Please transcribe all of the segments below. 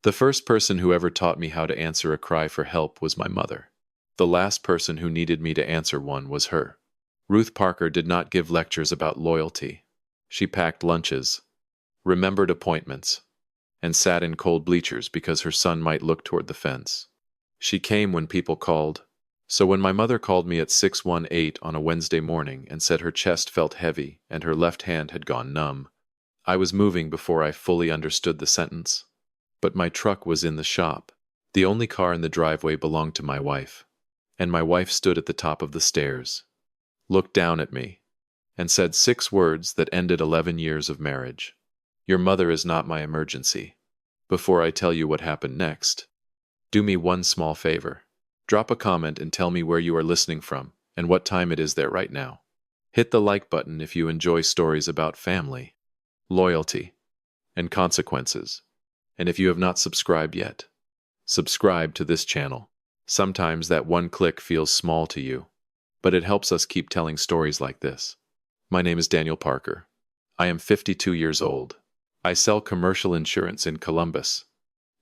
The first person who ever taught me how to answer a cry for help was my mother. The last person who needed me to answer one was her. Ruth Parker did not give lectures about loyalty. She packed lunches, remembered appointments, and sat in cold bleachers because her son might look toward the fence. She came when people called. So when my mother called me at 618 on a Wednesday morning and said her chest felt heavy and her left hand had gone numb, I was moving before I fully understood the sentence. But my truck was in the shop. The only car in the driveway belonged to my wife. And my wife stood at the top of the stairs, looked down at me, and said 6 words that ended 11 years of marriage. Your mother is not my emergency. Before I tell you what happened next, do me one small favor. Drop a comment and tell me where you are listening from and what time it is there right now. Hit the like button if you enjoy stories about family, loyalty, and consequences. And if you have not subscribed yet, subscribe to this channel. Sometimes that one click feels small to you, but it helps us keep telling stories like this. My name is Daniel Parker. I am 52 years old. I sell commercial insurance in Columbus,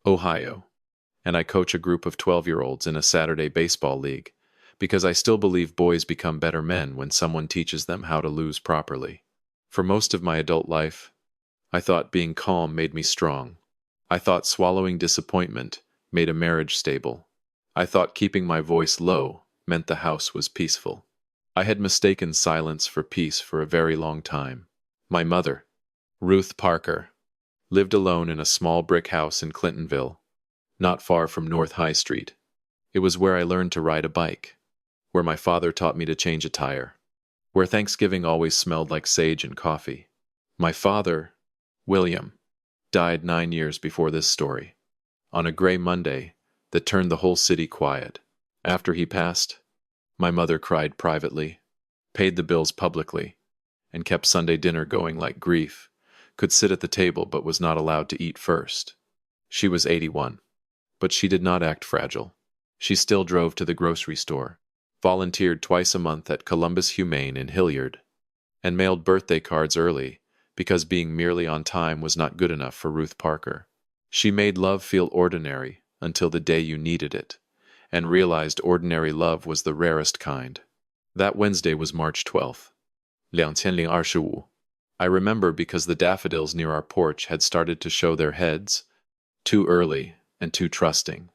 Ohio, and I coach a group of 12-year-olds in a Saturday baseball league because I still believe boys become better men when someone teaches them how to lose properly. For most of my adult life, I thought being calm made me strong. I thought swallowing disappointment made a marriage stable. I thought keeping my voice low meant the house was peaceful. I had mistaken silence for peace for a very long time. My mother, Ruth Parker, lived alone in a small brick house in Clintonville, not far from North High Street. It was where I learned to ride a bike, where my father taught me to change a tire, where Thanksgiving always smelled like sage and coffee. My father, William, died 9 years before this story, on a gray Monday that turned the whole city quiet. After he passed, my mother cried privately, paid the bills publicly, and kept Sunday dinner going like grief, could sit at the table but was not allowed to eat first. She was 81, but she did not act fragile. She still drove to the grocery store, volunteered twice a month at Columbus Humane in Hilliard, and mailed birthday cards early because being merely on time was not good enough for Ruth Parker. She made love feel ordinary until the day you needed it, and realized ordinary love was the rarest kind. That Wednesday was March 12th, 2025. I remember because the daffodils near our porch had started to show their heads, too early and too trusting,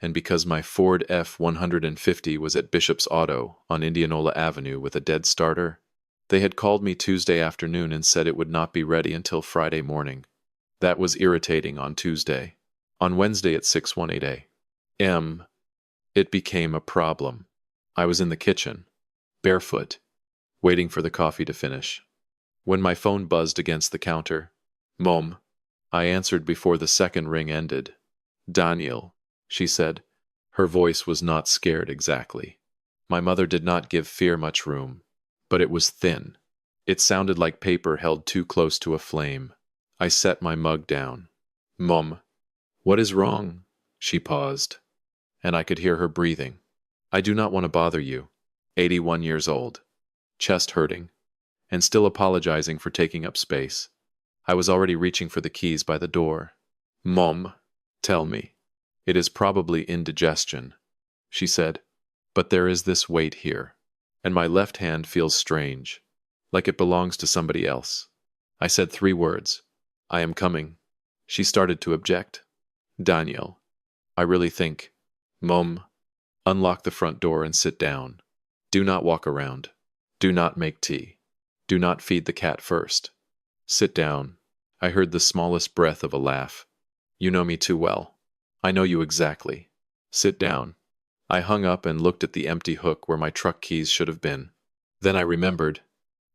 and because my Ford F-150 was at Bishop's Auto on Indianola Avenue with a dead starter. They had called me Tuesday afternoon and said it would not be ready until Friday morning. That was irritating on Tuesday. On Wednesday at 6:18 a.m., it became a problem. I was in the kitchen, barefoot, waiting for the coffee to finish, when my phone buzzed against the counter. Mom, I answered before the second ring ended. Daniel, she said. Her voice was not scared exactly. My mother did not give fear much room, but it was thin. It sounded like paper held too close to a flame. I set my mug down. Mom, what is wrong? She paused, and I could hear her breathing. I do not want to bother you. 81 years old, chest hurting, and still apologizing for taking up space. I was already reaching for the keys by the door. Mom, tell me. It is probably indigestion, she said, but there is this weight here, and my left hand feels strange, like it belongs to somebody else. I said 3 words. I am coming. She started to object. Daniel, I really think. Mom, unlock the front door and sit down. Do not walk around. Do not make tea. Do not feed the cat first. Sit down. I heard the smallest breath of a laugh. You know me too well. I know you exactly. Sit down. I hung up and looked at the empty hook where my truck keys should have been. Then I remembered.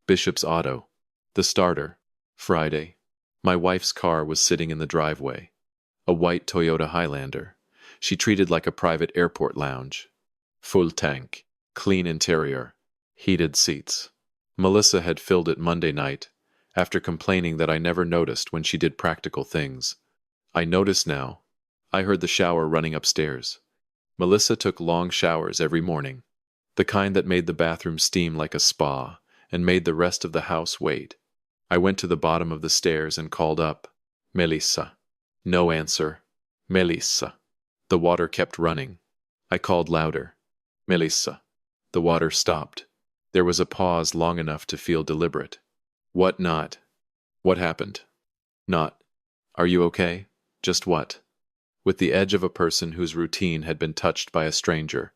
Bishop's Auto. The starter. Friday. My wife's car was sitting in the driveway. A white Toyota Highlander. She treated like a private airport lounge. Full tank. Clean interior. Heated seats. Melissa had filled it Monday night, after complaining that I never noticed when she did practical things. I notice now. I heard the shower running upstairs. Melissa took long showers every morning, the kind that made the bathroom steam like a spa and made the rest of the house wait. I went to the bottom of the stairs and called up, Melissa. No answer. Melissa. The water kept running. I called louder. Melissa. The water stopped. There was a pause long enough to feel deliberate. What not? What happened? Not. Are you okay? Just what? With the edge of a person whose routine had been touched by a stranger.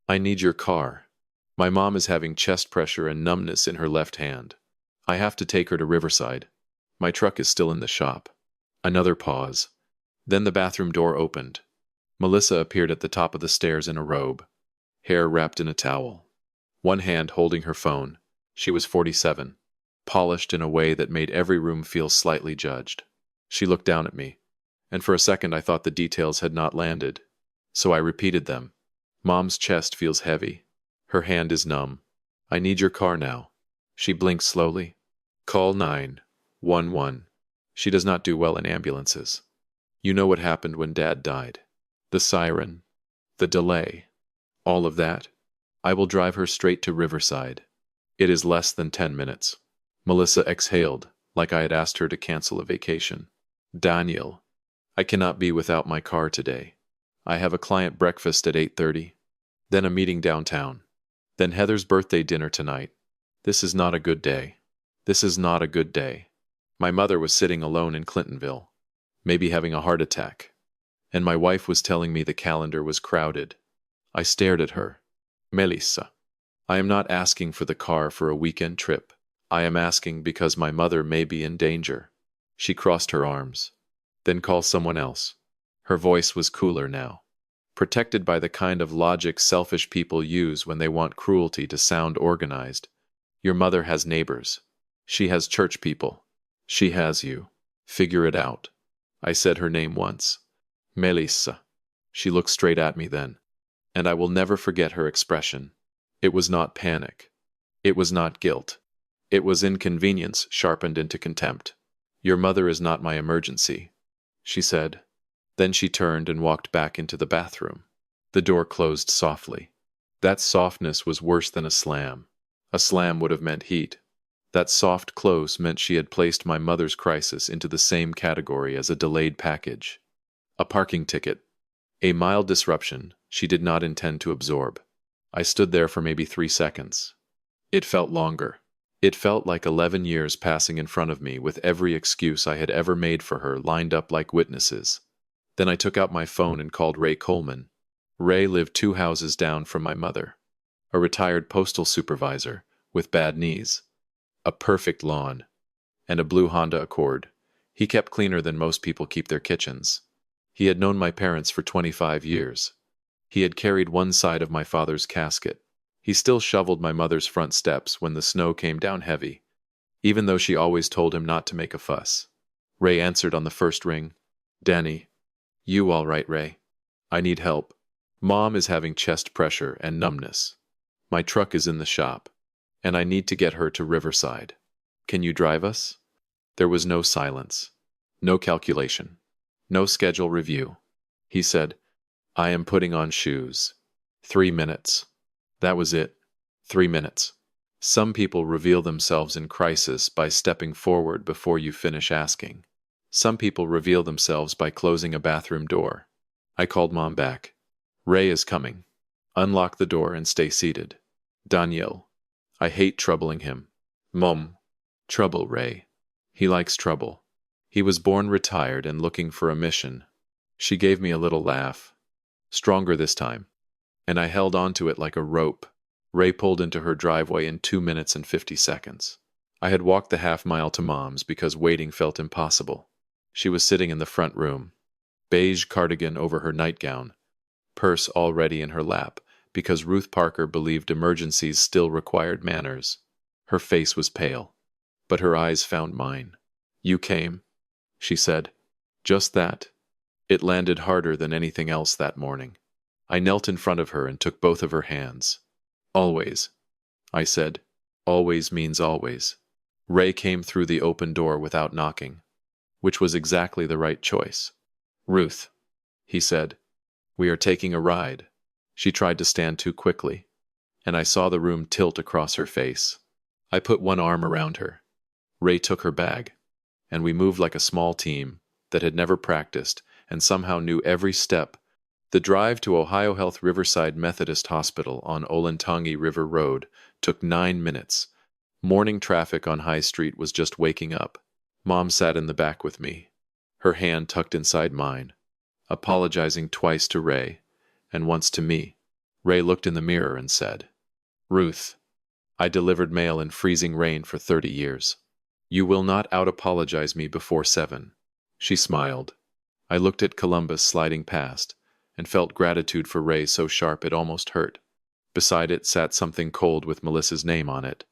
I need your car. My mom is having chest pressure and numbness in her left hand. I have to take her to Riverside. My truck is still in the shop. Another pause. Then the bathroom door opened. Melissa appeared at the top of the stairs in a robe, hair wrapped in a towel. One hand holding her phone. She was 47, polished in a way that made every room feel slightly judged. She looked down at me, and for a second I thought the details had not landed. So I repeated them. Mom's chest feels heavy. Her hand is numb. I need your car now. She blinked slowly. Call 911. She does not do well in ambulances. You know what happened when Dad died. The siren. The delay. All of that. I will drive her straight to Riverside. It is less than 10 minutes. Melissa exhaled, like I had asked her to cancel a vacation. Daniel. I cannot be without my car today. I have a client breakfast at 8:30. Then a meeting downtown. Then Heather's birthday dinner tonight. This is not a good day. This is not a good day. My mother was sitting alone in Clintonville, maybe having a heart attack. And my wife was telling me the calendar was crowded. I stared at her. Melissa. I am not asking for the car for a weekend trip. I am asking because my mother may be in danger. She crossed her arms. Then call someone else. Her voice was cooler now, protected by the kind of logic selfish people use when they want cruelty to sound organized. Your mother has neighbors. She has church people. She has you. Figure it out. I said her name once. Melissa. She looked straight at me then, and I will never forget her expression. It was not panic. It was not guilt. It was inconvenience sharpened into contempt. Your mother is not my emergency, she said. Then she turned and walked back into the bathroom. The door closed softly. That softness was worse than a slam. A slam would have meant heat. That soft close meant she had placed my mother's crisis into the same category as a delayed package. A parking ticket. A mild disruption she did not intend to absorb. I stood there for maybe 3 seconds. It felt longer. It felt like 11 years passing in front of me with every excuse I had ever made for her lined up like witnesses. Then I took out my phone and called Ray Coleman. Ray lived 2 houses down from my mother. A retired postal supervisor with bad knees. A perfect lawn. And a blue Honda Accord. He kept cleaner than most people keep their kitchens. He had known my parents for 25 years. He had carried one side of my father's casket. He still shoveled my mother's front steps when the snow came down heavy, even though she always told him not to make a fuss. Ray answered on the first ring. Danny. You all right, Ray? I need help. Mom is having chest pressure and numbness. My truck is in the shop, and I need to get her to Riverside. Can you drive us? There was no silence, no calculation, no schedule review. He said, I am putting on shoes. 3 minutes. That was it. 3 minutes. Some people reveal themselves in crisis by stepping forward before you finish asking. Some people reveal themselves by closing a bathroom door. I called Mom back. Ray is coming. Unlock the door and stay seated. Daniel. I hate troubling him. Mom. Trouble, Ray. He likes trouble. He was born retired and looking for a mission. She gave me a little laugh. Stronger this time. And I held onto it like a rope. Ray pulled into her driveway in 2 minutes and 50 seconds. I had walked the half-mile to Mom's because waiting felt impossible. She was sitting in the front room, beige cardigan over her nightgown, purse already in her lap because Ruth Parker believed emergencies still required manners. Her face was pale, but her eyes found mine. You came, she said. Just that. It landed harder than anything else that morning. I knelt in front of her and took both of her hands. Always, I said. Always means always. Ray came through the open door without knocking, which was exactly the right choice. Ruth, he said, we are taking a ride. She tried to stand too quickly, and I saw the room tilt across her face. I put one arm around her. Ray took her bag, and we moved like a small team that had never practiced and somehow knew every step. The drive to Ohio Health Riverside Methodist Hospital on Olentangy River Road took 9 minutes. Morning traffic on High Street was just waking up. Mom sat in the back with me, her hand tucked inside mine, apologizing twice to Ray, and once to me. Ray looked in the mirror and said, "Ruth, I delivered mail in freezing rain for 30 years. You will not out-apologize me before 7. She smiled. I looked at Columbus sliding past, and felt gratitude for Ray so sharp it almost hurt. Beside it sat something cold with Melissa's name on it.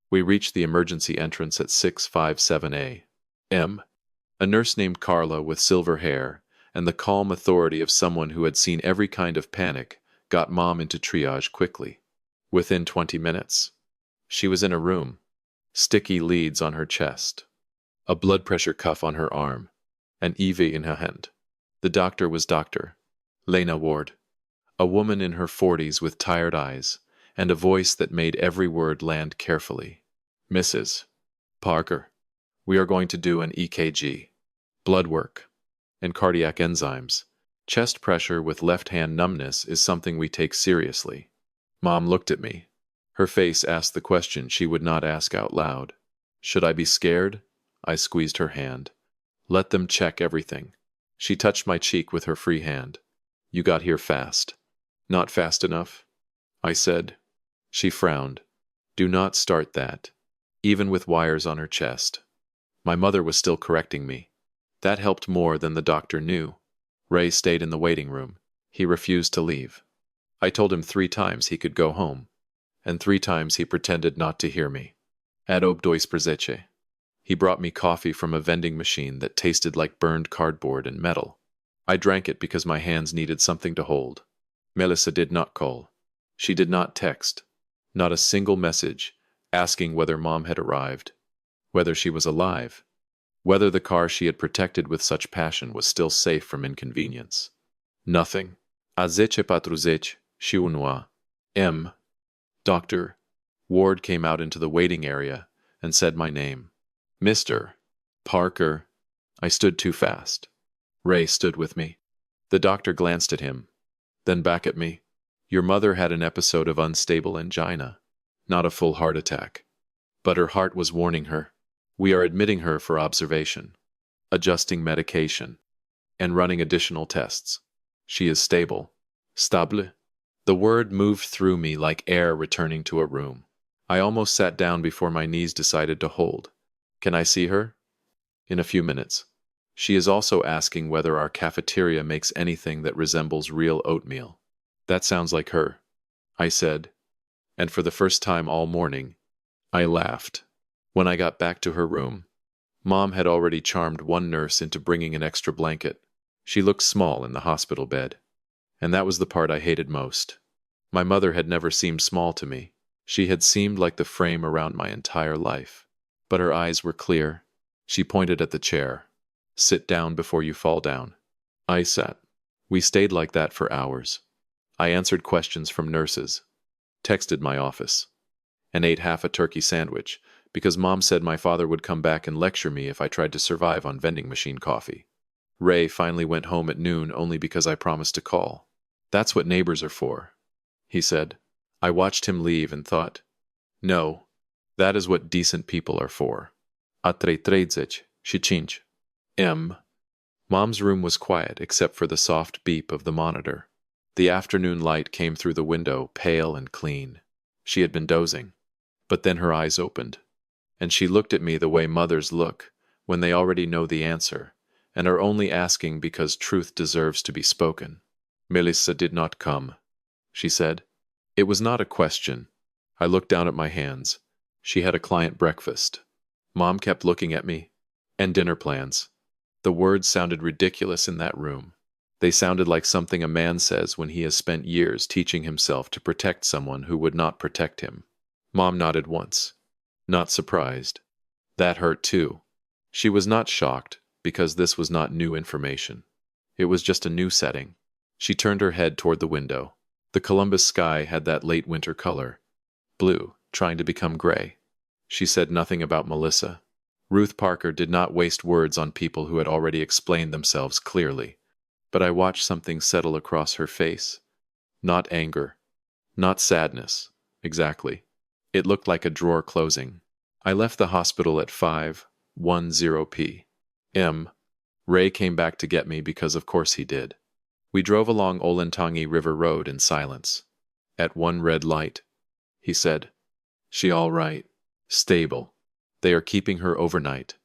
We reached the emergency entrance at 657 A.M. A nurse named Carla with silver hair, and the calm authority of someone who had seen every kind of panic, got Mom into triage quickly. Within 20 minutes, she was in a room, sticky leads on her chest, a blood pressure cuff on her arm, an IV in her hand. The doctor was Dr. Lena Ward, a woman in her 40s with tired eyes, and a voice that made every word land carefully. "Mrs. Parker, we are going to do an EKG, blood work, and cardiac enzymes. Chest pressure with left-hand numbness is something we take seriously." Mom looked at me. Her face asked the question she would not ask out loud. Should I be scared? I squeezed her hand. Let them check everything. She touched my cheek with her free hand. "You got here fast." "Not fast enough," I said. She frowned. "Do not start that." Even with wires on her chest. My mother was still correcting me. That helped more than the doctor knew. Ray stayed in the waiting room. He refused to leave. I told him 3 times he could go home, and 3 times he pretended not to hear me. Ad obdois prezeche. He brought me coffee from a vending machine that tasted like burned cardboard and metal. I drank it because my hands needed something to hold. Melissa did not call. She did not text. Not a single message asking whether Mom had arrived, whether she was alive, whether the car she had protected with such passion was still safe from inconvenience. Nothing. Azeche patruzech, shiunwa. M. Dr. Ward came out into the waiting area and said my name. "Mr. Parker." I stood too fast. Ray stood with me. The doctor glanced at him, then back at me. "Your mother had an episode of unstable angina, not a full heart attack. But her heart was warning her. We are admitting her for observation, adjusting medication, and running additional tests. She is stable." Stable? The word moved through me like air returning to a room. I almost sat down before my knees decided to hold. "Can I see her?" "In a few minutes. She is also asking whether our cafeteria makes anything that resembles real oatmeal." "That sounds like her," I said, and for the first time all morning, I laughed. When I got back to her room, Mom had already charmed one nurse into bringing an extra blanket. She looked small in the hospital bed, and that was the part I hated most. My mother had never seemed small to me. She had seemed like the frame around my entire life. But her eyes were clear. She pointed at the chair. "Sit down before you fall down." I sat. We stayed like that for hours. I answered questions from nurses, texted my office, and ate half a turkey sandwich because Mom said my father would come back and lecture me if I tried to survive on vending machine coffee. Ray finally went home at noon only because I promised to call. "That's what neighbors are for," he said. I watched him leave and thought, no, that is what decent people are for. Atre tredzech, shichinch. M. Mom's room was quiet except for the soft beep of the monitor. The afternoon light came through the window, pale and clean. She had been dozing. But then her eyes opened, and she looked at me the way mothers look when they already know the answer and are only asking because truth deserves to be spoken. "Melissa did not come," she said. It was not a question. I looked down at my hands. She had a client breakfast. Mom kept looking at me. And dinner plans. The words sounded ridiculous in that room. They sounded like something a man says when he has spent years teaching himself to protect someone who would not protect him. Mom nodded once. Not surprised. That hurt too. She was not shocked, because this was not new information. It was just a new setting. She turned her head toward the window. The Columbus sky had that late winter color. Blue, trying to become gray. She said nothing about Melissa. Ruth Parker did not waste words on people who had already explained themselves clearly. But I watched something settle across her face. Not anger. Not sadness. Exactly. It looked like a drawer closing. I left the hospital at 5:10 p.m. Ray came back to get me because of course he did. We drove along Olentangi River Road in silence. At one red light, he said, "She all right? Stable. They are keeping her overnight.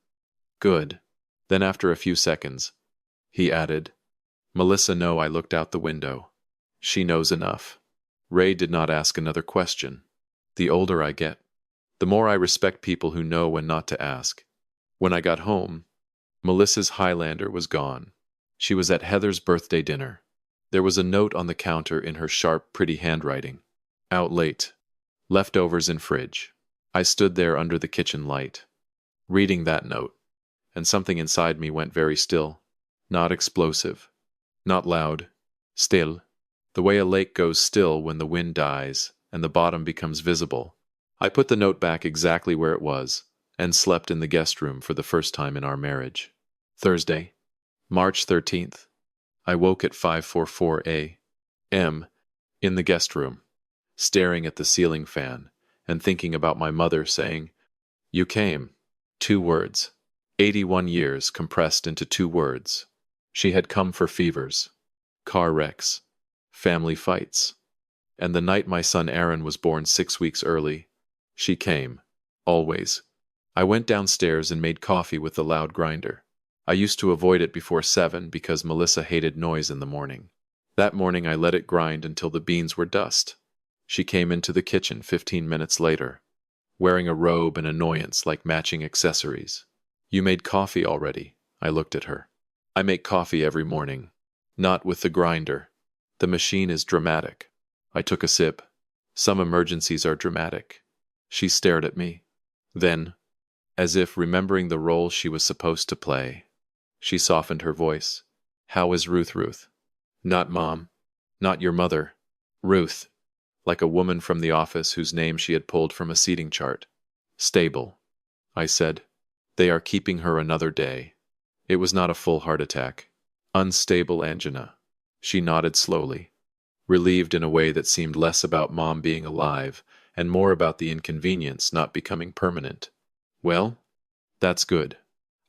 Good." Then after a few seconds, he added, "Melissa know I looked out the window. She knows enough." Ray did not ask another question. The older I get, the more I respect people who know when not to ask. When I got home, Melissa's Highlander was gone. She was at Heather's birthday dinner. There was a note on the counter in her sharp, pretty handwriting. "Out late. Leftovers in fridge." I stood there under the kitchen light, reading that note, and something inside me went very still. Not explosive. Not loud. Still. The way a lake goes still when the wind dies and the bottom becomes visible. I put the note back exactly where it was and slept in the guest room for the first time in our marriage. Thursday, March 13th. I woke at 5:44 a.m. in the guest room, staring at the ceiling fan and thinking about my mother saying, "You came." 2 words. 81 years compressed into 2 words. She had come for fevers, car wrecks, family fights. And the night my son Aaron was born 6 weeks early, she came. Always. I went downstairs and made coffee with the loud grinder. I used to avoid it before 7 because Melissa hated noise in the morning. That morning I let it grind until the beans were dust. She came into the kitchen 15 minutes later, wearing a robe and annoyance like matching accessories. "You made coffee already?" I looked at her. "I make coffee every morning. Not with the grinder. The machine is dramatic." I took a sip. Some emergencies are dramatic. She stared at me. Then, as if remembering the role she was supposed to play, she softened her voice. "How is Ruth?" "Not Mom. Not your mother. Ruth." Like a woman from the office whose name she had pulled from a seating chart. "Stable," I said. "They are keeping her another day." It was not a full heart attack. Unstable angina. She nodded slowly, relieved in a way that seemed less about Mom being alive and more about the inconvenience not becoming permanent. "Well, that's good."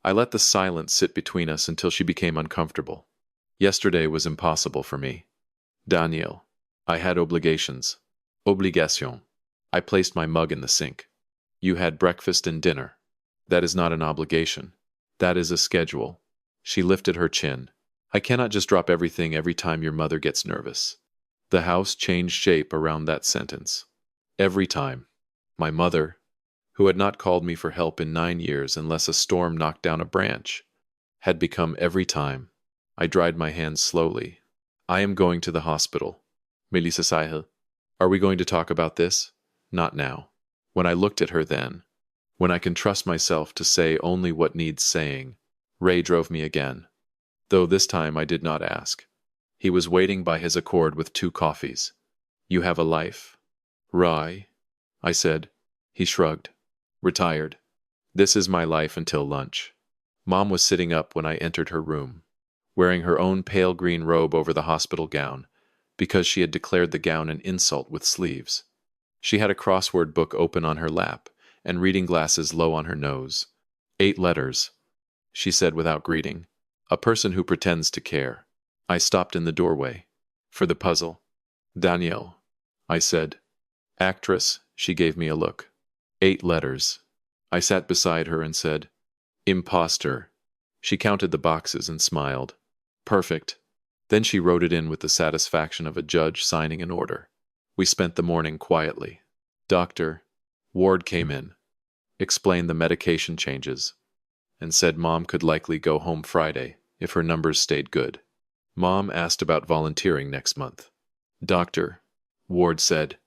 I let the silence sit between us until she became uncomfortable. Yesterday was impossible for me. Daniel. I had obligations. Obligation. I placed my mug in the sink. "You had breakfast and dinner." "That is not an obligation. That is a schedule." She lifted her chin. "I cannot just drop everything every time your mother gets nervous." The house changed shape around that sentence. Every time. My mother, who had not called me for help in 9 years unless a storm knocked down a branch, had become every time. I dried my hands slowly. "I am going to the hospital." Melissa Sahil. "Are we going to talk about this?" "Not now." When I looked at her then, when I can trust myself to say only what needs saying, Ray drove me again. Though this time I did not ask. He was waiting by his accord with 2 coffees. "You have a life." "Rai," I said. He shrugged. "Retired. This is my life until lunch." Mom was sitting up when I entered her room, wearing her own pale green robe over the hospital gown, because she had declared the gown an insult with sleeves. She had a crossword book open on her lap and reading glasses low on her nose. 8 letters, she said without greeting. A person who pretends to care. I stopped in the doorway. "For the puzzle." "Danielle," I said. "Actress," she gave me a look. 8 letters. I sat beside her and said, "Imposter." She counted the boxes and smiled. "Perfect." Then she wrote it in with the satisfaction of a judge signing an order. We spent the morning quietly. Dr. Ward came in, explained the medication changes, and said Mom could likely go home Friday if her numbers stayed good. Mom asked about volunteering next month. Dr. Ward said,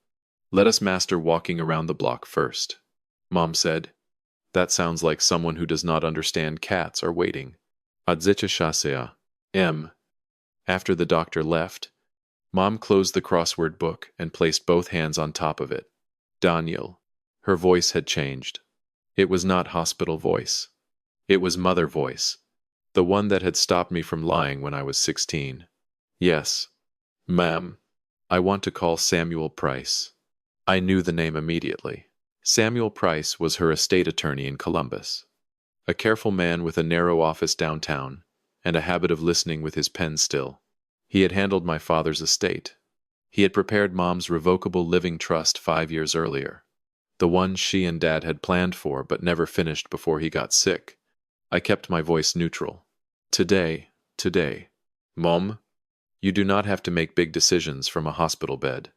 "Let us master walking around the block first." Mom said, "That sounds like someone who does not understand cats are waiting." Adzicha Shasea. M. After the doctor left, Mom closed the crossword book and placed both hands on top of it. Daniel. Her voice had changed. It was not hospital voice. It was mother voice. The one that had stopped me from lying when I was 16. Yes, ma'am. I want to call Samuel Price. I knew the name immediately. Samuel Price was her estate attorney in Columbus. A careful man with a narrow office downtown, and a habit of listening with his pen still. He had handled my father's estate. He had prepared Mom's revocable living trust 5 years earlier. The one she and Dad had planned for but never finished before he got sick. I kept my voice neutral. Today, Mom, you do not have to make big decisions from a hospital bed.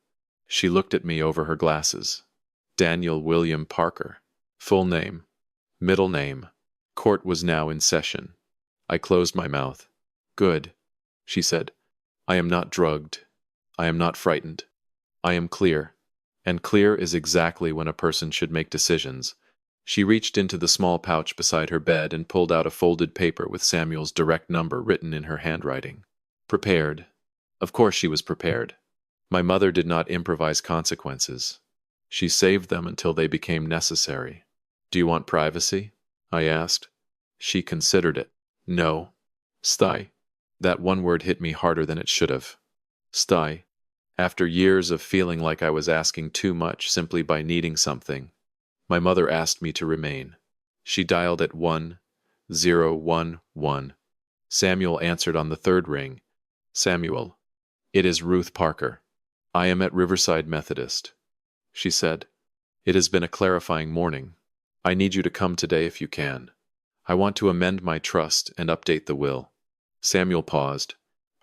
She looked at me over her glasses. Daniel William Parker. Full name. Middle name. Court was now in session. I closed my mouth. Good, she said. I am not drugged. I am not frightened. I am clear. And clear is exactly when a person should make decisions. She reached into the small pouch beside her bed and pulled out a folded paper with Samuel's direct number written in her handwriting. Prepared. Of course she was prepared. My mother did not improvise consequences. She saved them until they became necessary. Do you want privacy? I asked. She considered it. No. Sty. That one word hit me harder than it should have. Sty. After years of feeling like I was asking too much simply by needing something, my mother asked me to remain. She dialed at 1011. Samuel answered on the third ring. Samuel. It is Ruth Parker. I am at Riverside Methodist. She said. It has been a clarifying morning. I need you to come today if you can. I want to amend my trust and update the will. Samuel paused.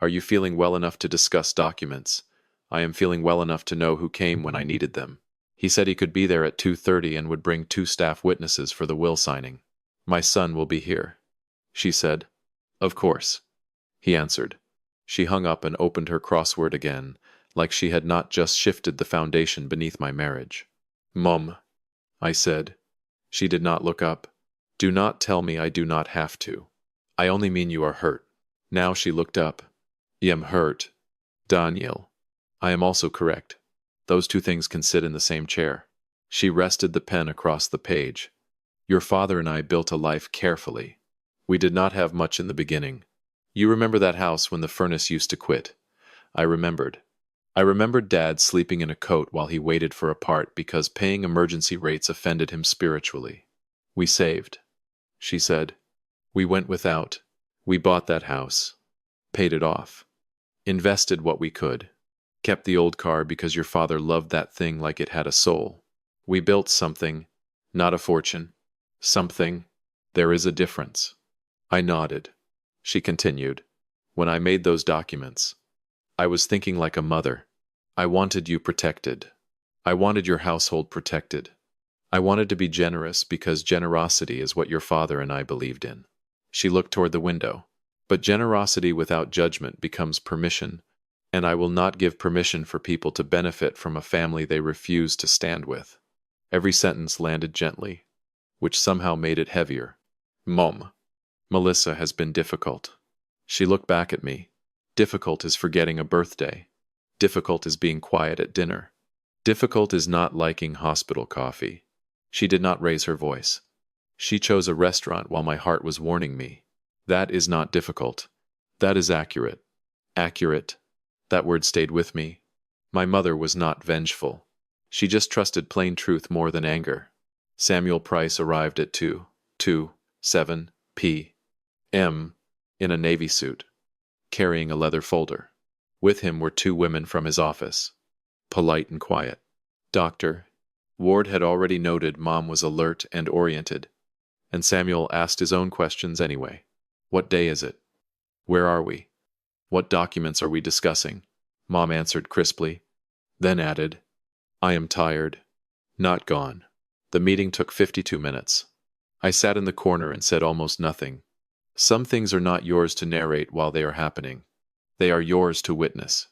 Are you feeling well enough to discuss documents? I am feeling well enough to know who came when I needed them. He said he could be there at 2:30 and would bring 2 staff witnesses for the will signing. My son will be here. She said. Of course. He answered. She hung up and opened her crossword again, like she had not just shifted the foundation beneath my marriage. Mum, I said. She did not look up. Do not tell me I do not have to. I only mean you are hurt. Now she looked up. I am hurt. Daniel. I am also correct. Those two things can sit in the same chair. She rested the pen across the page. Your father and I built a life carefully. We did not have much in the beginning. You remember that house when the furnace used to quit? I remembered. I remembered Dad sleeping in a coat while he waited for a part because paying emergency rates offended him spiritually. We saved, she said. We went without. We bought that house. Paid it off. Invested what we could. Kept the old car because your father loved that thing like it had a soul. We built something, not a fortune. Something. There is a difference. I nodded. She continued. When I made those documents, I was thinking like a mother. I wanted you protected. I wanted your household protected. I wanted to be generous because generosity is what your father and I believed in. She looked toward the window. But generosity without judgment becomes permission, and I will not give permission for people to benefit from a family they refuse to stand with. Every sentence landed gently, which somehow made it heavier. Mom. Melissa has been difficult. She looked back at me. Difficult is forgetting a birthday. Difficult is being quiet at dinner. Difficult is not liking hospital coffee. She did not raise her voice. She chose a restaurant while my heart was warning me. That is not difficult. That is accurate. Accurate. That word stayed with me. My mother was not vengeful. She just trusted plain truth more than anger. Samuel Price arrived at 2:07 p.m. in a navy suit, carrying a leather folder. With him were 2 women from his office, polite and quiet. Doctor. Ward had already noted Mom was alert and oriented, and Samuel asked his own questions anyway. What day is it? Where are we? What documents are we discussing? Mom answered crisply, then added, I am tired. Not gone. The meeting took 52 minutes. I sat in the corner and said almost nothing. Some things are not yours to narrate while they are happening. They are yours to witness.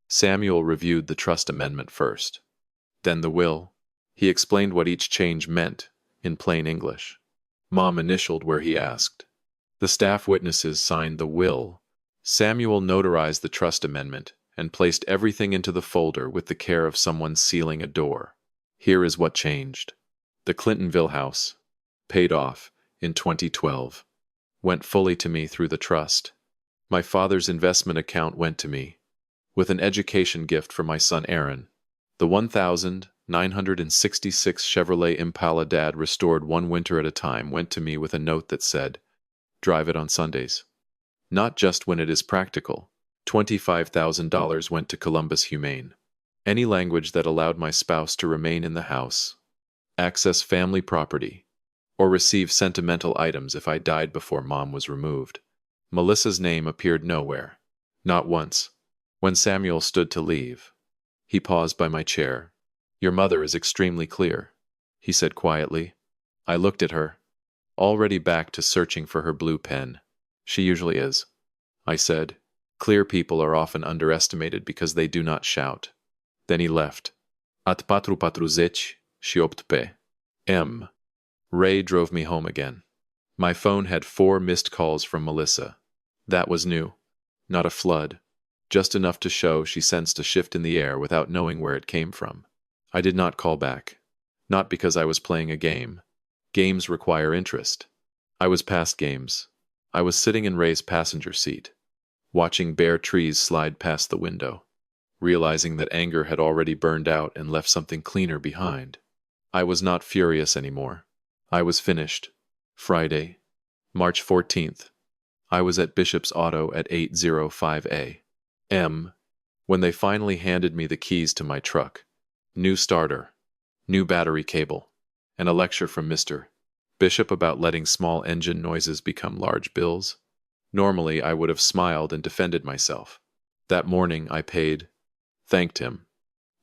Samuel reviewed the trust amendment first. Then the will. He explained what each change meant, in plain English. Mom initialed where he asked. The staff witnesses signed the will. Samuel notarized the trust amendment and placed everything into the folder with the care of someone sealing a door. Here is what changed. The Clintonville house. Paid off in 2012. went fully to me through the trust. My father's investment account went to me, with an education gift for my son Aaron. The 1966 Chevrolet Impala Dad restored one winter at a time went to me with a note that said, "Drive it on Sundays. Not just when it is practical." $25,000 went to Columbus Humane. Any language that allowed my spouse to remain in the house, access family property, or receive sentimental items if I died before Mom was removed. Melissa's name appeared nowhere. Not once. When Samuel stood to leave, he paused by my chair. "Your mother is extremely clear," he said quietly. I looked at her, already back to searching for her blue pen. "She usually is," I said. "Clear people are often underestimated because they do not shout." Then he left. At patru patruzeci, shioptpe. M. Ray drove me home again. My phone had 4 missed calls from Melissa. That was new. Not a flood. Just enough to show she sensed a shift in the air without knowing where it came from. I did not call back. Not because I was playing a game. Games require interest. I was past games. I was sitting in Ray's passenger seat, watching bare trees slide past the window, realizing that anger had already burned out and left something cleaner behind. I was not furious anymore. I was finished. Friday, March 14th. I was at Bishop's Auto at 805 A.M. when they finally handed me the keys to my truck. New starter, new battery cable, and a lecture from Mr. Bishop about letting small engine noises become large bills. Normally, I would have smiled and defended myself. That morning, I paid, thanked him,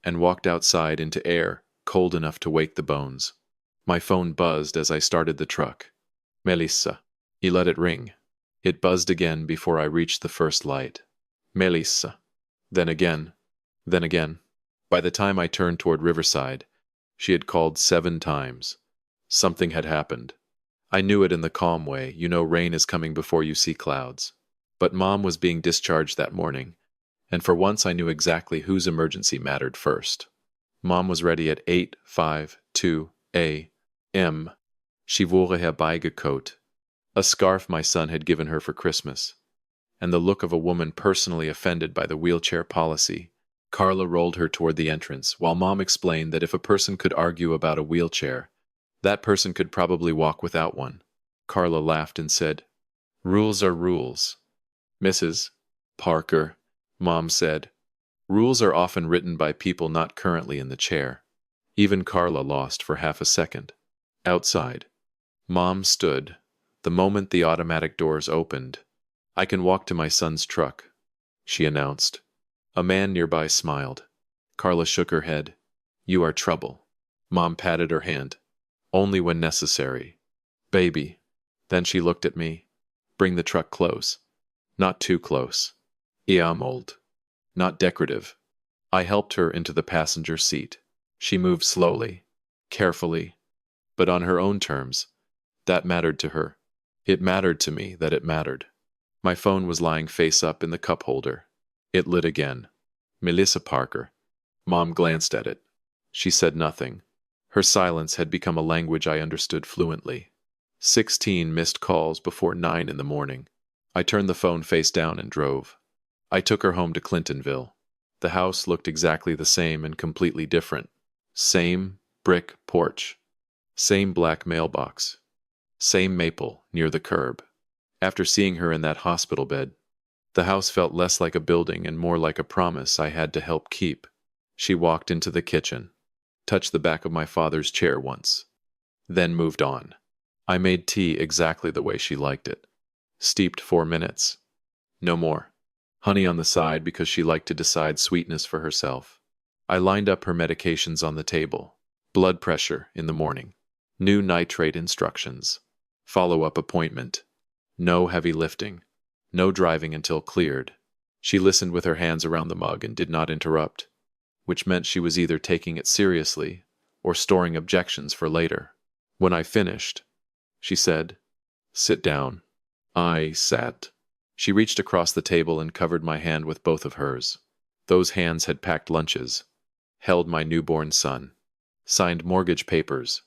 and walked outside into air cold enough to wake the bones. My phone buzzed as I started the truck. Melissa. He let it ring. It buzzed again before I reached the first light. Melissa. Then again. Then again. By the time I turned toward Riverside, she had called 7 times. Something had happened. I knew it in the calm way, you know rain is coming before you see clouds. But Mom was being discharged that morning, and for once I knew exactly whose emergency mattered first. Mom was ready at 8:52 A.M. She wurde herbeigekocht, a scarf my son had given her for Christmas, and the look of a woman personally offended by the wheelchair policy. Carla rolled her toward the entrance, while Mom explained that if a person could argue about a wheelchair, that person could probably walk without one. Carla laughed and said, "Rules are rules." "Mrs. Parker," Mom said, "rules are often written by people not currently in the chair." Even Carla lost for half a second. Outside, Mom stood. The moment the automatic doors opened, "I can walk to my son's truck," she announced. A man nearby smiled. Carla shook her head. "You are trouble." Mom patted her hand. "Only when necessary. Baby." Then she looked at me. "Bring the truck close. Not too close. I'm old. Not decorative." I helped her into the passenger seat. She moved slowly, carefully, but on her own terms. That mattered to her. It mattered to me that it mattered. My phone was lying face up in the cup holder. It lit again. Melissa Parker. Mom glanced at it. She said nothing. Her silence had become a language I understood fluently. 16 missed calls before 9 in the morning. I turned the phone face down and drove. I took her home to Clintonville. The house looked exactly the same and completely different. Same brick porch. Same black mailbox. Same maple near the curb. After seeing her in that hospital bed, the house felt less like a building and more like a promise I had to help keep. She walked into the kitchen, touched the back of my father's chair once, then moved on. I made tea exactly the way she liked it. Steeped 4 minutes. No more. Honey on the side because she liked to decide sweetness for herself. I lined up her medications on the table. Blood pressure in the morning. New nitrate instructions. Follow-up appointment. No heavy lifting. No driving until cleared. She listened with her hands around the mug and did not interrupt, which meant she was either taking it seriously or storing objections for later. When I finished, she said, "Sit down." I sat. She reached across the table and covered my hand with both of hers. Those hands had packed lunches, held my newborn son, signed mortgage papers,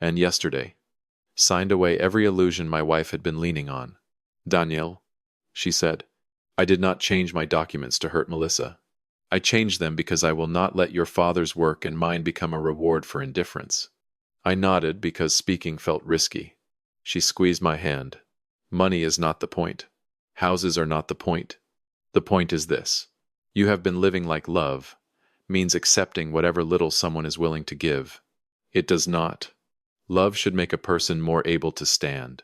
and yesterday, signed away every illusion my wife had been leaning on. Daniel, she said, I did not change my documents to hurt Melissa. I changed them because I will not let your father's work and mine become a reward for indifference. I nodded because speaking felt risky. She squeezed my hand. Money is not the point. Houses are not the point. The point is this. You have been living like love, means accepting whatever little someone is willing to give. It does not. Love should make a person more able to stand,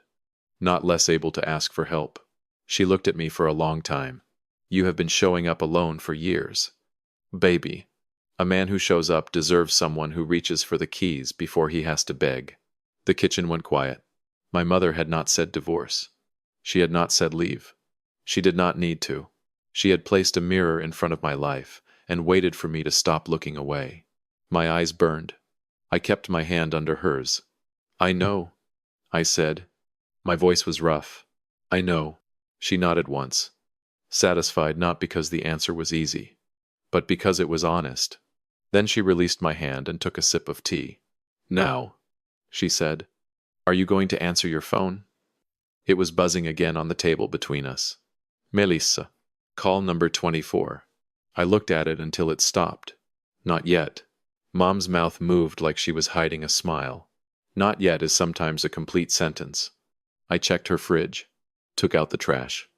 not less able to ask for help. She looked at me for a long time. You have been showing up alone for years. Baby, a man who shows up deserves someone who reaches for the keys before he has to beg. The kitchen went quiet. My mother had not said divorce. She had not said leave. She did not need to. She had placed a mirror in front of my life and waited for me to stop looking away. My eyes burned. I kept my hand under hers. I know, I said. My voice was rough. I know. She nodded once, satisfied not because the answer was easy, but because it was honest. Then she released my hand and took a sip of tea. Now, she said, are you going to answer your phone? It was buzzing again on the table between us. Melissa, call number 24. I looked at it until it stopped. Not yet. Mom's mouth moved like she was hiding a smile. Not yet is sometimes a complete sentence. I checked her fridge, took out the trash,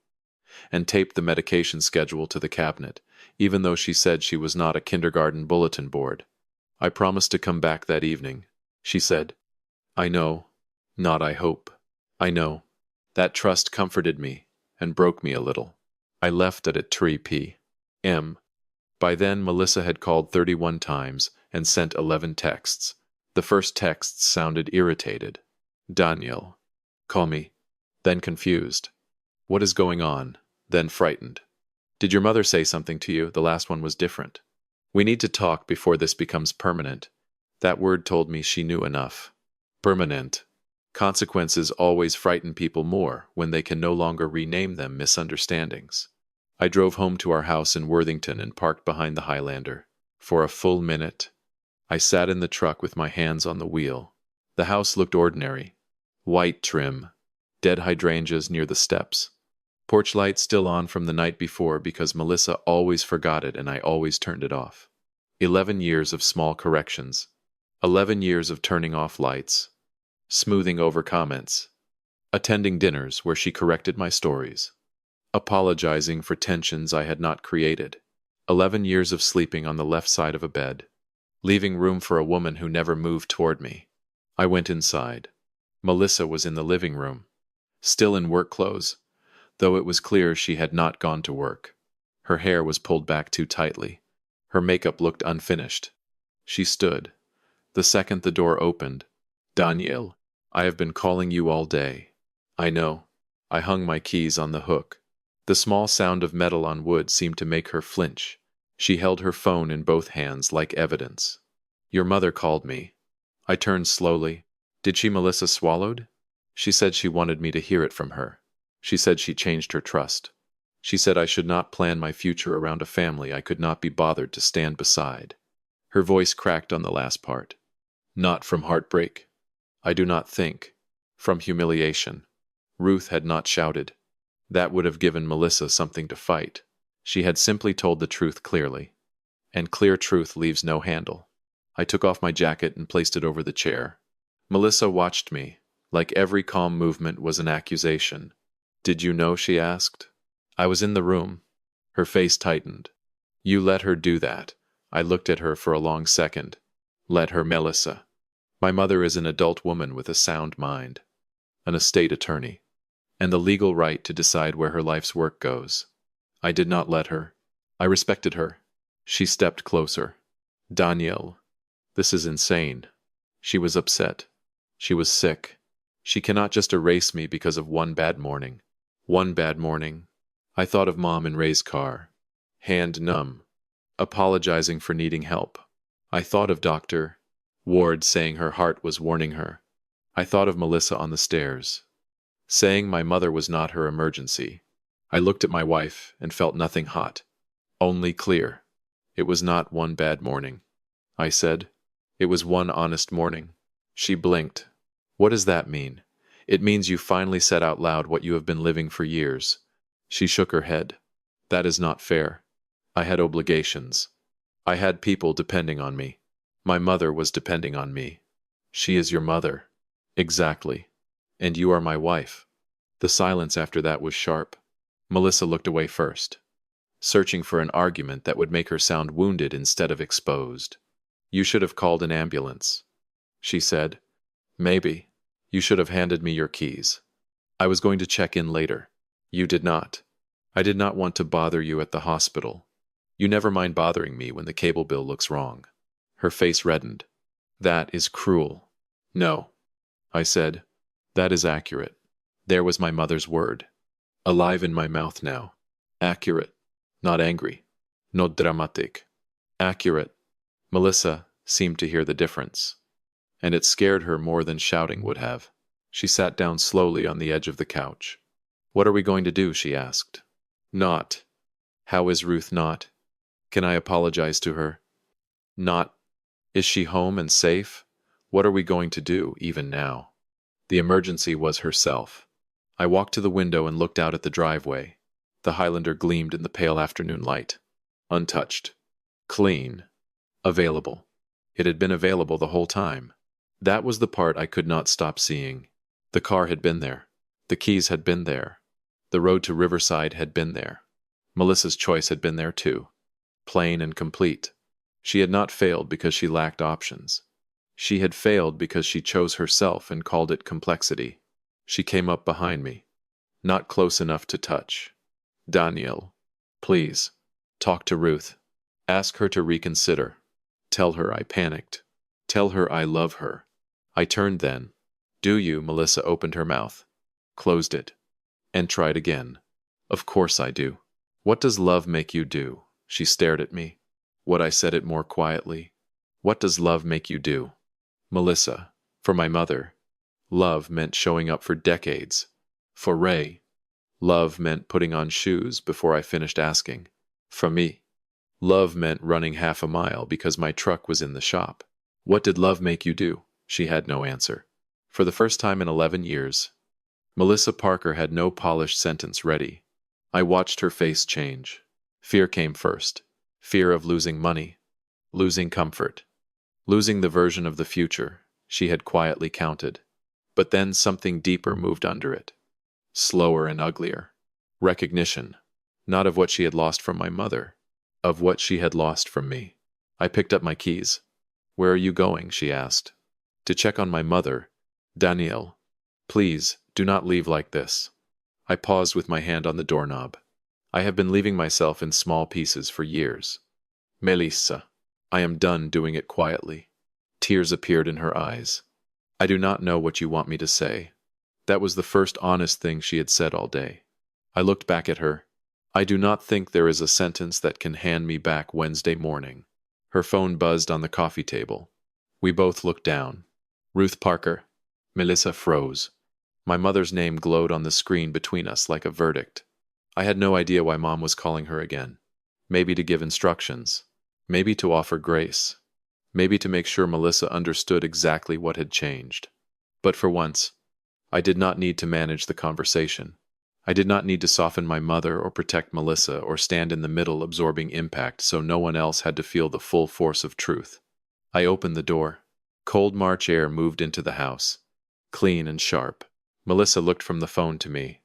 and taped the medication schedule to the cabinet, even though she said she was not a kindergarten bulletin board. I promised to come back that evening, she said. I know, not I hope. I know. That trust comforted me and broke me a little. I left it at 3 p.m. By then, Melissa had called 31 times and sent 11 texts. The first texts sounded irritated. Daniel, call me. Then confused. What is going on? Then frightened. Did your mother say something to you? The last one was different. We need to talk before this becomes permanent. That word told me she knew enough. Permanent. Consequences always frighten people more when they can no longer rename them misunderstandings. I drove home to our house in Worthington and parked behind the Highlander. For a full minute, I sat in the truck with my hands on the wheel. The house looked ordinary. White trim, dead hydrangeas near the steps. Porch light still on from the night before because Melissa always forgot it and I always turned it off. 11 years of small corrections. 11 years of turning off lights. Smoothing over comments. Attending dinners where she corrected my stories. Apologizing for tensions I had not created. 11 years of sleeping on the left side of a bed. Leaving room for a woman who never moved toward me. I went inside. Melissa was in the living room. Still in work clothes, though it was clear she had not gone to work. Her hair was pulled back too tightly. Her makeup looked unfinished. She stood. The second the door opened. Daniel, I have been calling you all day. I know. I hung my keys on the hook. The small sound of metal on wood seemed to make her flinch. She held her phone in both hands like evidence. Your mother called me. I turned slowly. Did she? Melissa swallowed? She said she wanted me to hear it from her. She said she changed her trust. She said I should not plan my future around a family I could not be bothered to stand beside. Her voice cracked on the last part. Not from heartbreak. I do not think. From humiliation. Ruth had not shouted. That would have given Melissa something to fight. She had simply told the truth clearly. And clear truth leaves no handle. I took off my jacket and placed it over the chair. Melissa watched me, like every calm movement was an accusation. Did you know? She asked. I was in the room. Her face tightened. You let her do that. I looked at her for a long second. Let her, Melissa. My mother is an adult woman with a sound mind, an estate attorney, and the legal right to decide where her life's work goes. I did not let her. I respected her. She stepped closer. Daniel, this is insane. She was upset. She was sick. She cannot just erase me because of one bad morning. One bad morning. I thought of Mom in Ray's car, hand numb, apologizing for needing help. I thought of Dr. Ward saying her heart was warning her. I thought of Melissa on the stairs, saying my mother was not her emergency. I looked at my wife and felt nothing hot, only clear. It was not one bad morning. I said, it was one honest morning. She blinked. What does that mean? It means you finally said out loud what you have been living for years. She shook her head. That is not fair. I had obligations. I had people depending on me. My mother was depending on me. She is your mother. Exactly. And you are my wife. The silence after that was sharp. Melissa looked away first, searching for an argument that would make her sound wounded instead of exposed. You should have called an ambulance, she said. Maybe. You should have handed me your keys. I was going to check in later. You did not. I did not want to bother you at the hospital. You never mind bothering me when the cable bill looks wrong. Her face reddened. That is cruel. No, I said. That is accurate. There was my mother's word. Alive in my mouth now. Accurate. Not angry. Not dramatic. Accurate. Melissa seemed to hear the difference, and it scared her more than shouting would have. She sat down slowly on the edge of the couch. What are we going to do? She asked. Not. How is Ruth not? Can I apologize to her? Not. Is she home and safe? What are we going to do, even now? The emergency was herself. I walked to the window and looked out at the driveway. The Highlander gleamed in the pale afternoon light. Untouched. Clean. Available. It had been available the whole time. That was the part I could not stop seeing. The car had been there. The keys had been there. The road to Riverside had been there. Melissa's choice had been there too. Plain and complete. She had not failed because she lacked options. She had failed because she chose herself and called it complexity. She came up behind me. Not close enough to touch. Daniel, please, talk to Ruth. Ask her to reconsider. Tell her I panicked. Tell her I love her. I turned then. Do you? Melissa opened her mouth, closed it, and tried again. Of course I do. What does love make you do? She stared at me. Would I said it more quietly? What does love make you do? Melissa, for my mother, love meant showing up for decades. For Ray, love meant putting on shoes before I finished asking. For me, love meant running half a mile because my truck was in the shop. What did love make you do? She had no answer. For the first time in 11 years, Melissa Parker had no polished sentence ready. I watched her face change. Fear came first. Fear of losing money, losing comfort, losing the version of the future she had quietly counted. But then something deeper moved under it. Slower and uglier. Recognition, not of what she had lost from my mother, of what she had lost from me. I picked up my keys. Where are you going? She asked. To check on my mother. Daniel, please, do not leave like this. I paused with my hand on the doorknob. I have been leaving myself in small pieces for years. Melissa, I am done doing it quietly. Tears appeared in her eyes. I do not know what you want me to say. That was the first honest thing she had said all day. I looked back at her. I do not think there is a sentence that can hand me back Wednesday morning. Her phone buzzed on the coffee table. We both looked down. Ruth Parker. Melissa froze. My mother's name glowed on the screen between us like a verdict. I had no idea why Mom was calling her again. Maybe to give instructions. Maybe to offer grace. Maybe to make sure Melissa understood exactly what had changed. But for once, I did not need to manage the conversation. I did not need to soften my mother or protect Melissa or stand in the middle absorbing impact so no one else had to feel the full force of truth. I opened the door. Cold March air moved into the house. Clean and sharp. Melissa looked from the phone to me.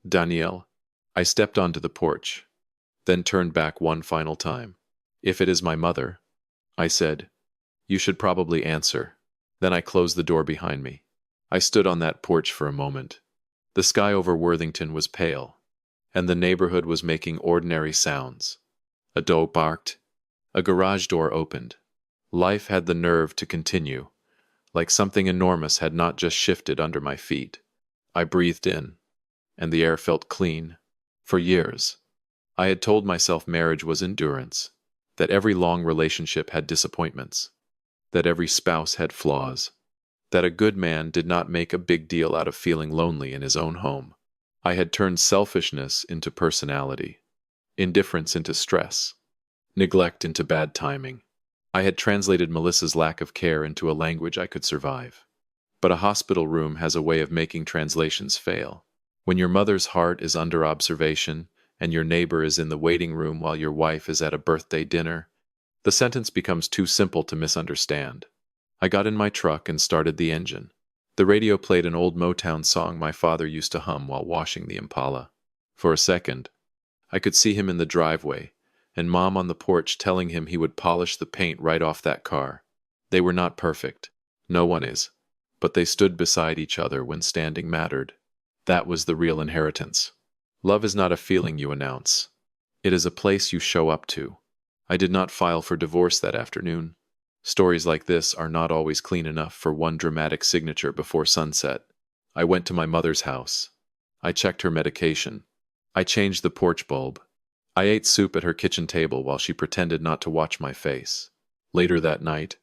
Danielle. I stepped onto the porch, then turned back one final time. If it is my mother, I said, you should probably answer. Then I closed the door behind me. I stood on that porch for a moment. The sky over Worthington was pale, and the neighborhood was making ordinary sounds. A dog barked. A garage door opened. Life had the nerve to continue, like something enormous had not just shifted under my feet. I breathed in, and the air felt clean. For years, I had told myself marriage was endurance, that every long relationship had disappointments, that every spouse had flaws, that a good man did not make a big deal out of feeling lonely in his own home. I had turned selfishness into personality, indifference into stress, neglect into bad timing. I had translated Melissa's lack of care into a language I could survive. But a hospital room has a way of making translations fail. When your mother's heart is under observation, and your neighbor is in the waiting room while your wife is at a birthday dinner, the sentence becomes too simple to misunderstand. I got in my truck and started the engine. The radio played an old Motown song my father used to hum while washing the Impala. For a second, I could see him in the driveway, and Mom on the porch telling him he would polish the paint right off that car. They were not perfect. No one is. But they stood beside each other when standing mattered. That was the real inheritance. Love is not a feeling you announce. It is a place you show up to. I did not file for divorce that afternoon. Stories like this are not always clean enough for one dramatic signature before sunset. I went to my mother's house. I checked her medication. I changed the porch bulb. I ate soup at her kitchen table while she pretended not to watch my face. Later that night,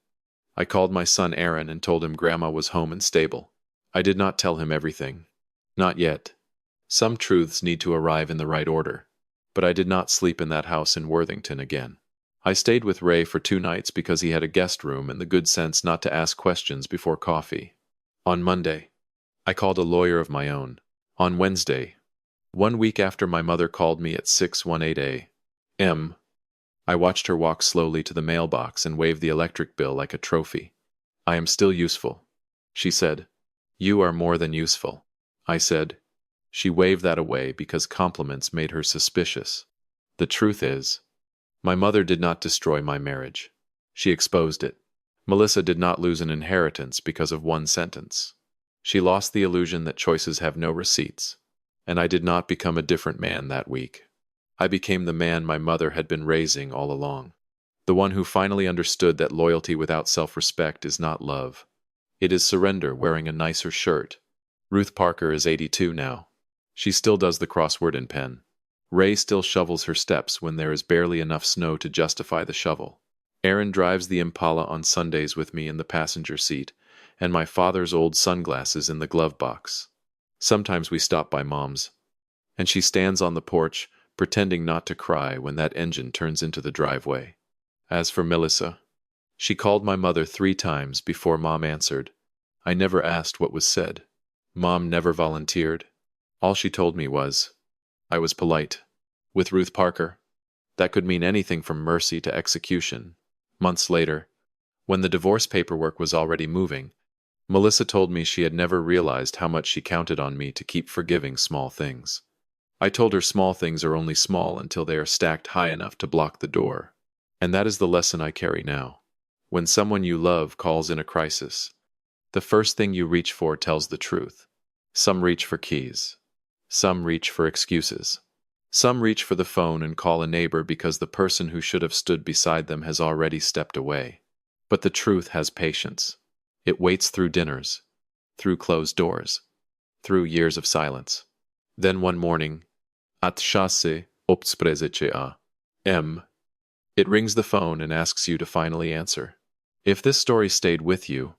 I called my son Aaron and told him Grandma was home and stable. I did not tell him everything. Not yet. Some truths need to arrive in the right order. But I did not sleep in that house in Worthington again. I stayed with Ray for 2 nights because he had a guest room and the good sense not to ask questions before coffee. On Monday, I called a lawyer of my own. On Wednesday, 1 week after my mother called me at 6:18 a.m., I watched her walk slowly to the mailbox and wave the electric bill like a trophy. "I am still useful," she said. "You are more than useful," I said. She waved that away because compliments made her suspicious. The truth is, my mother did not destroy my marriage. She exposed it. Melissa did not lose an inheritance because of one sentence. She lost the illusion that choices have no receipts. And I did not become a different man that week. I became the man my mother had been raising all along. The one who finally understood that loyalty without self-respect is not love. It is surrender wearing a nicer shirt. Ruth Parker is 82 now. She still does the crossword in pen. Ray still shovels her steps when there is barely enough snow to justify the shovel. Aaron drives the Impala on Sundays with me in the passenger seat, and my father's old sunglasses in the glove box. Sometimes we stop by Mom's, and she stands on the porch, pretending not to cry when that engine turns into the driveway. As for Melissa, she called my mother 3 times before Mom answered. I never asked what was said. Mom never volunteered. All she told me was, I was polite. With Ruth Parker, that could mean anything from mercy to execution. Months later, when the divorce paperwork was already moving, Melissa told me she had never realized how much she counted on me to keep forgiving small things. I told her small things are only small until they are stacked high enough to block the door. And that is the lesson I carry now. When someone you love calls in a crisis, the first thing you reach for tells the truth. Some reach for keys. Some reach for excuses. Some reach for the phone and call a neighbor because the person who should have stood beside them has already stepped away. But the truth has patience. It waits through dinners, through closed doors, through years of silence. Then one morning, at chasse m, it rings the phone and asks you to finally answer. If this story stayed with you,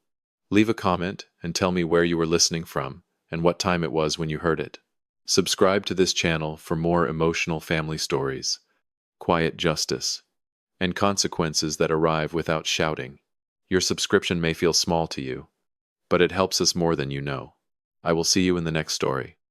leave a comment and tell me where you were listening from and what time it was when you heard it. Subscribe to this channel for more emotional family stories, quiet justice, and consequences that arrive without shouting. Your subscription may feel small to you, but it helps us more than you know. I will see you in the next story.